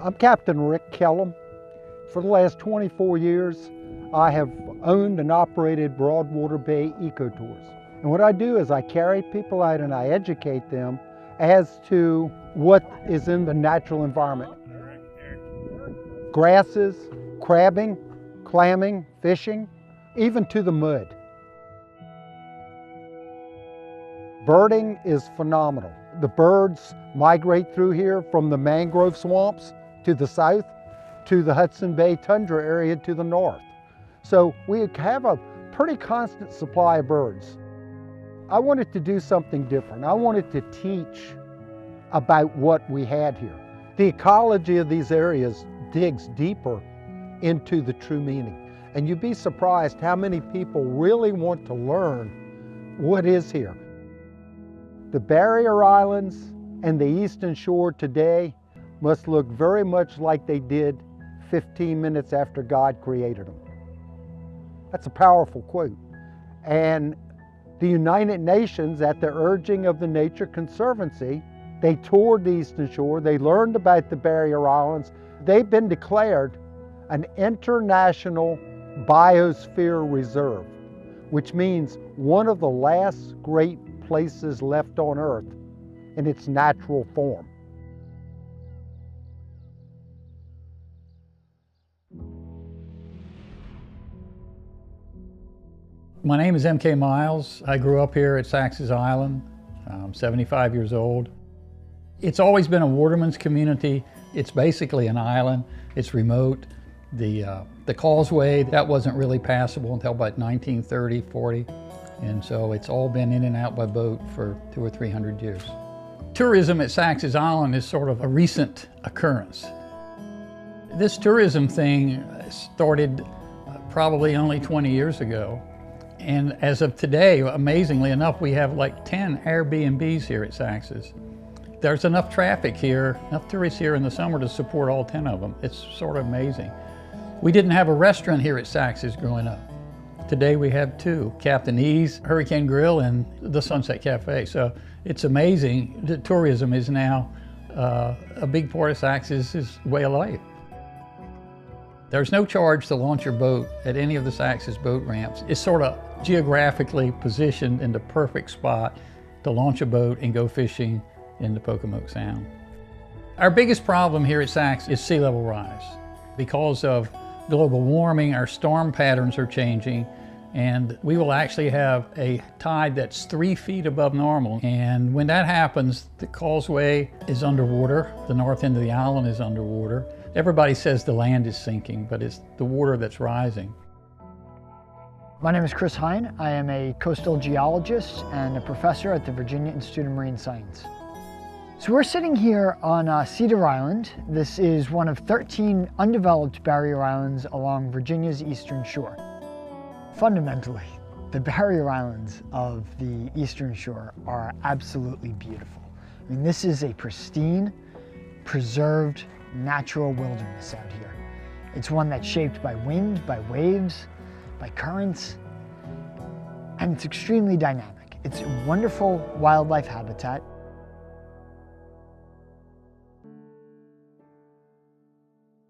I'm Captain Rick Kellum. For the last 24 years, I have owned and operated Broadwater Bay Ecotours. And what I do is I carry people out and I educate them as to what is in the natural environment. Grasses, crabbing, clamming, fishing, even to the mud. Birding is phenomenal. The birds migrate through here from the mangrove swamps to the south to the Hudson Bay tundra area to the north. So we have a pretty constant supply of birds. I wanted to do something different. I wanted to teach about what we had here. The ecology of these areas digs deeper into the true meaning. And you'd be surprised how many people really want to learn what is here. The barrier islands and the eastern shore today must look very much like they did 15 minutes after God created them. That's a powerful quote. And the United Nations, at the urging of the Nature Conservancy, they toured the eastern shore, they learned about the barrier islands. They've been declared an international biosphere reserve, which means one of the last great places left on Earth in its natural form. My name is M.K. Miles. I grew up here at Sax's Island. I'm 75 years old. It's always been a waterman's community. It's basically an island. It's remote. The causeway, that wasn't really passable until about 1930, 40. And so it's all been in and out by boat for 200 or 300 years. Tourism at Sax's Island is sort of a recent occurrence. This tourism thing started probably only 20 years ago. And as of today, amazingly enough, we have like 10 Airbnbs here at Sax's. There's enough traffic here, enough tourists here in the summer to support all 10 of them. It's sort of amazing. We didn't have a restaurant here at Sax's growing up. Today we have two, Captain E's, Hurricane Grill, and the Sunset Cafe. So it's amazing that tourism is now a big part of Sax's way of life. There's no charge to launch your boat at any of the Sax's boat ramps. It's sort of geographically positioned in the perfect spot to launch a boat and go fishing in the Pocomoke Sound. Our biggest problem here at Sax is sea level rise. Because of global warming, our storm patterns are changing, and we will actually have a tide that's 3 feet above normal. And when that happens, the causeway is underwater, the north end of the island is underwater. Everybody says the land is sinking, but it's the water that's rising. My name is Chris Hine. I am a coastal geologist and a professor at the Virginia Institute of Marine Science. So we're sitting here on Cedar Island. This is one of 13 undeveloped barrier islands along Virginia's eastern shore. Fundamentally, the barrier islands of the eastern shore are absolutely beautiful. I mean, this is a pristine, preserved, natural wilderness out here. It's one that's shaped by wind, by waves, by currents, and it's extremely dynamic. It's a wonderful wildlife habitat.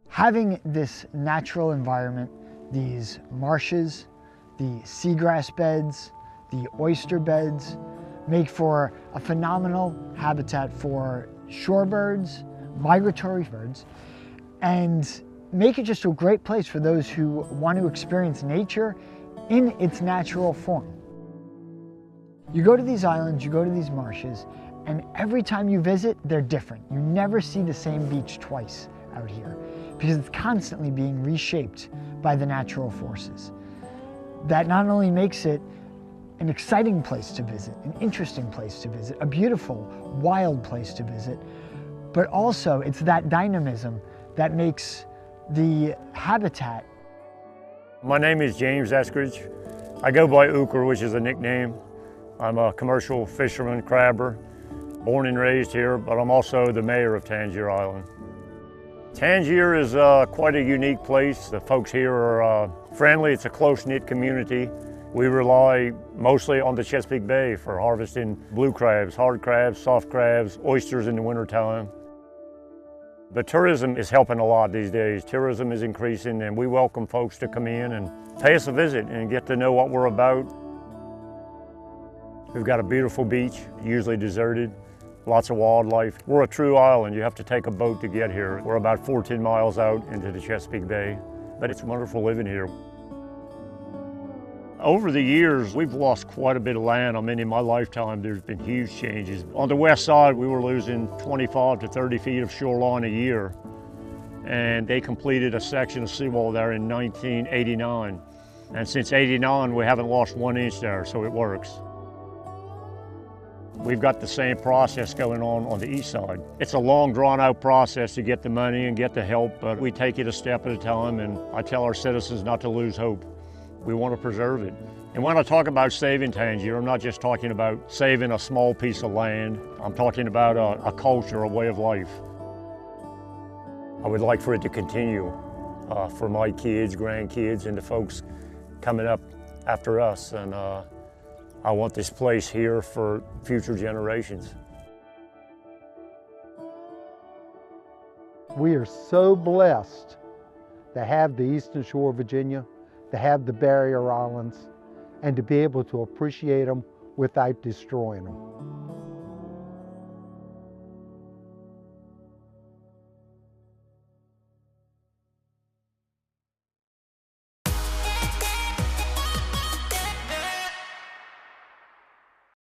Having this natural environment, these marshes, the seagrass beds, the oyster beds, make for a phenomenal habitat for shorebirds, migratory birds, and make it just a great place for those who want to experience nature in its natural form. You go to these islands, you go to these marshes, and every time you visit, they're different. You never see the same beach twice out here because it's constantly being reshaped by the natural forces. That not only makes it an exciting place to visit, an interesting place to visit, a beautiful, wild place to visit, but also it's that dynamism that makes the habitat. My name is James Eskridge. I go by Ooker, which is a nickname. I'm a commercial fisherman, crabber, born and raised here, but I'm also the mayor of Tangier Island. Tangier is quite a unique place. The folks here are friendly. It's a close-knit community. We rely mostly on the Chesapeake Bay for harvesting blue crabs, hard crabs, soft crabs, oysters in the wintertime. But tourism is helping a lot these days. Tourism is increasing, and we welcome folks to come in and pay us a visit and get to know what we're about. We've got a beautiful beach, usually deserted, lots of wildlife. We're a true island. You have to take a boat to get here. We're about 14 miles out into the Chesapeake Bay, but it's wonderful living here. Over the years, we've lost quite a bit of land. I mean, in my lifetime, there's been huge changes. On the west side, we were losing 25 to 30 feet of shoreline a year, and they completed a section of seawall there in 1989. And since '89, we haven't lost 1 inch there, so it works. We've got the same process going on the east side. It's a long, drawn-out process to get the money and get the help, but we take it a step at a time, and I tell our citizens not to lose hope. We want to preserve it. And when I talk about saving Tangier, I'm not just talking about saving a small piece of land. I'm talking about a culture, a way of life. I would like for it to continue for my kids, grandkids, and the folks coming up after us. And I want this place here for future generations. We are so blessed to have the eastern shore of Virginia, to have the barrier islands, and to be able to appreciate them without destroying them.